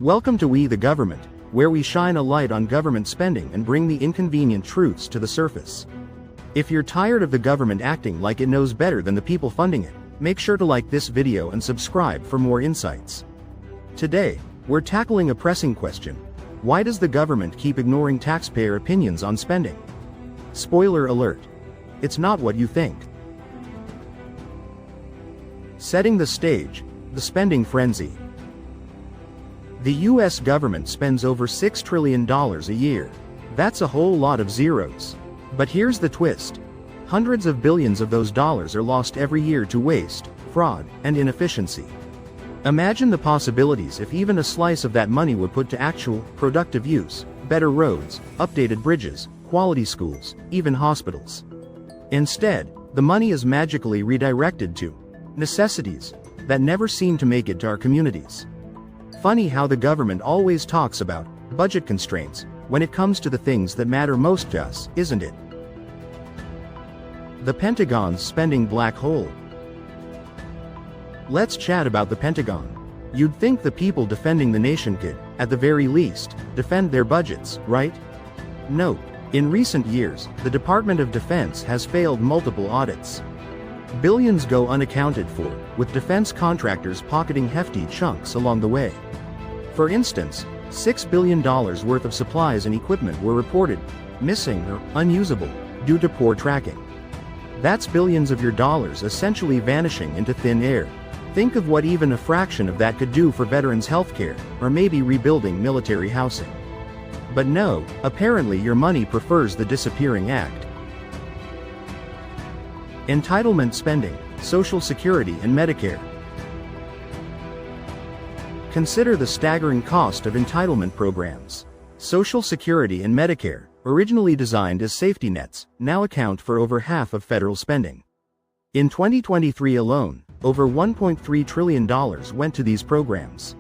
Welcome to We the Government, where we shine a light on government spending and bring the inconvenient truths to the surface. If you're tired of the government acting like it knows better than the people funding it, make sure to like this video and subscribe for more insights. Today, we're tackling a pressing question. Why does the government keep ignoring taxpayer opinions on spending? Spoiler alert. It's not what you think. Setting the stage, the spending frenzy. The US government spends over $6 trillion a year. That's a whole lot of zeros. But here's the twist. Hundreds of billions of those dollars are lost every year to waste, fraud, and inefficiency. Imagine the possibilities if even a slice of that money were put to actual, productive use: better roads, updated bridges, quality schools, even hospitals. Instead, the money is magically redirected to necessities that never seem to make it to our communities. Funny how the government always talks about budget constraints when it comes to the things that matter most to us, isn't it? The Pentagon's spending black hole. Let's chat about the Pentagon. You'd think the people defending the nation could, at the very least, defend their budgets, right? Nope. In recent years, the Department of Defense has failed multiple audits. Billions go unaccounted for, with defense contractors pocketing hefty chunks along the way. For instance, $6 billion worth of supplies and equipment were reported missing or unusable due to poor tracking. That's billions of your dollars essentially vanishing into thin air. Think of what even a fraction of that could do for veterans' healthcare, or maybe rebuilding military housing. But no, apparently your money prefers the disappearing act. Entitlement spending, Social Security and Medicare. Consider the staggering cost of entitlement programs. Social Security and Medicare, originally designed as safety nets, now account for over half of federal spending. In 2023 alone, over $1.3 trillion went to these programs.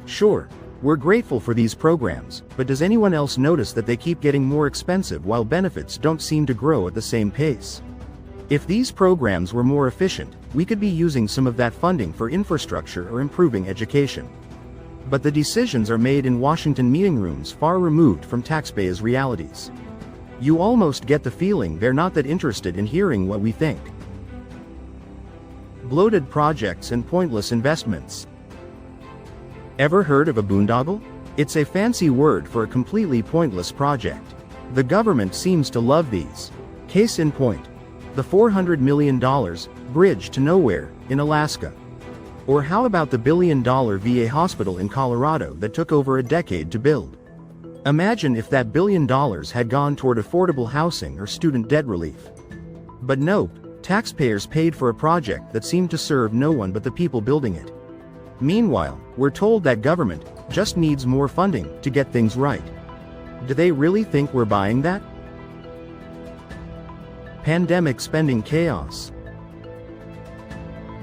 Sure, we're grateful for these programs, but does anyone else notice that they keep getting more expensive while benefits don't seem to grow at the same pace? If these programs were more efficient, we could be using some of that funding for infrastructure or improving education. But the decisions are made in Washington meeting rooms far removed from taxpayers' realities. You almost get the feeling they're not that interested in hearing what we think. Bloated projects and pointless investments. Ever heard of a boondoggle? It's a fancy word for a completely pointless project. The government seems to love these. Case in point, the $400 million bridge to nowhere in Alaska. Or how about the billion-dollar VA hospital in Colorado that took over a decade to build? Imagine if that $1 billion had gone toward affordable housing or student debt relief. But nope, taxpayers paid for a project that seemed to serve no one but the people building it. Meanwhile, we're told that government just needs more funding to get things right. Do they really think we're buying that? Pandemic spending chaos.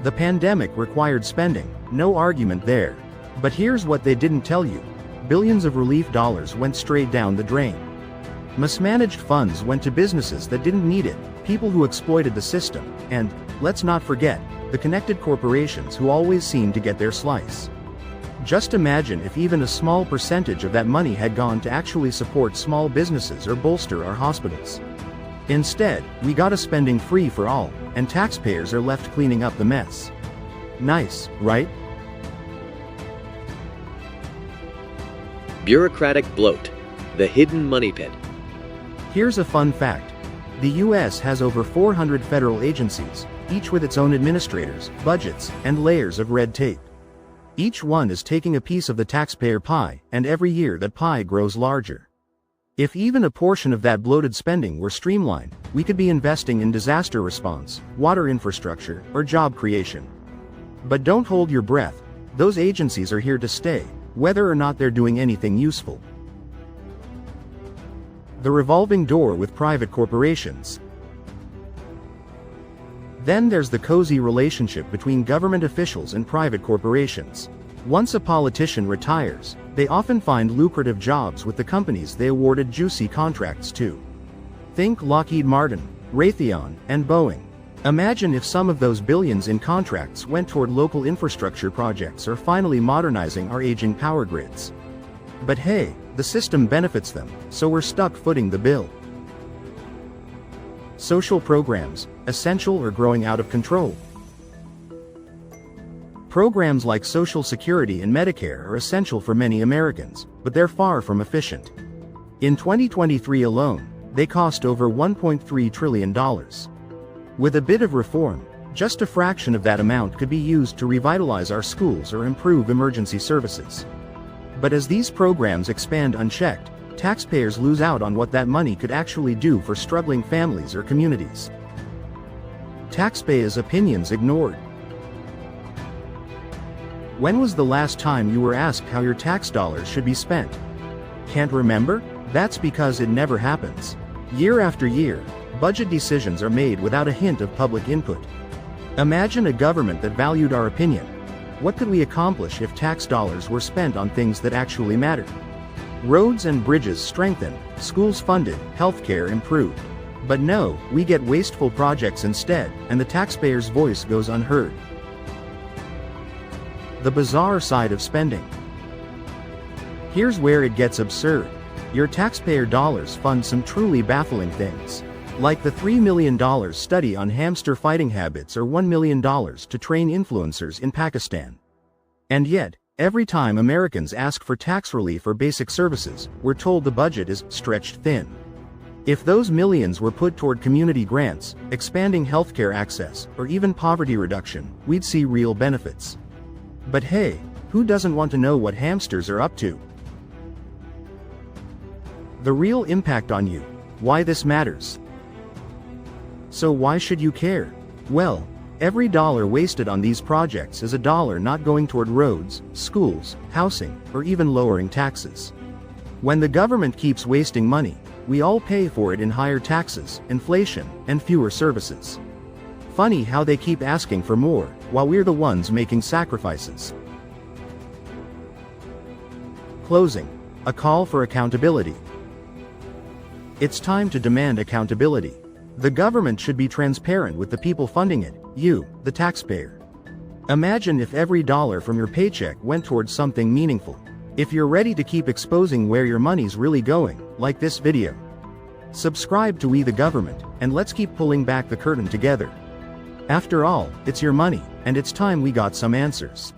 The pandemic required spending, no argument there. But here's what they didn't tell you. Billions of relief dollars went straight down the drain. Mismanaged funds went to businesses that didn't need it, people who exploited the system, and, let's not forget, the connected corporations who always seem to get their slice. Just imagine if even a small percentage of that money had gone to actually support small businesses or bolster our hospitals. Instead, we got a spending free for all, and taxpayers are left cleaning up the mess. Nice, right? Bureaucratic bloat, the hidden money pit. Here's a fun fact. The US has over 400 federal agencies, each with its own administrators, budgets, and layers of red tape. Each one is taking a piece of the taxpayer pie, and every year that pie grows larger. If even a portion of that bloated spending were streamlined, we could be investing in disaster response, water infrastructure, or job creation. But don't hold your breath. Those agencies are here to stay, whether or not they're doing anything useful. The revolving door with private corporations. Then there's the cozy relationship between government officials and private corporations. Once a politician retires, they often find lucrative jobs with the companies they awarded juicy contracts to. Think Lockheed Martin, Raytheon, and Boeing. Imagine if some of those billions in contracts went toward local infrastructure projects or finally modernizing our aging power grids. But hey, the system benefits them, so we're stuck footing the bill. Social programs, essential or growing out of control? Programs like Social Security and Medicare are essential for many Americans, but they're far from efficient. In 2023 alone, they cost over $1.3 trillion. With a bit of reform, just a fraction of that amount could be used to revitalize our schools or improve emergency services. But as these programs expand unchecked, taxpayers lose out on what that money could actually do for struggling families or communities. Taxpayers' opinions ignored. When was the last time you were asked how your tax dollars should be spent? Can't remember? That's because it never happens. Year after year, budget decisions are made without a hint of public input. Imagine a government that valued our opinion. What could we accomplish if tax dollars were spent on things that actually mattered? Roads and bridges strengthened, schools funded, healthcare improved. But no, we get wasteful projects instead, and the taxpayer's voice goes unheard. The bizarre side of spending. Here's where it gets absurd. Your taxpayer dollars fund some truly baffling things. Like the $3 million study on hamster fighting habits or $1 million to train influencers in Pakistan. And yet, every time Americans ask for tax relief or basic services, we're told the budget is stretched thin. If those millions were put toward community grants, expanding healthcare access, or even poverty reduction, we'd see real benefits. But hey, who doesn't want to know what hamsters are up to? The real impact on you. Why this matters. So why should you care? Well, every dollar wasted on these projects is a dollar not going toward roads, schools, housing, or even lowering taxes. When the government keeps wasting money, we all pay for it in higher taxes, inflation, and fewer services. Funny how they keep asking for more, while we're the ones making sacrifices. Closing. A call for accountability. It's time to demand accountability. The government should be transparent with the people funding it, you, the taxpayer. Imagine if every dollar from your paycheck went towards something meaningful. If you're ready to keep exposing where your money's really going, like this video. Subscribe to We the Government, and let's keep pulling back the curtain together. After all, it's your money, and it's time we got some answers.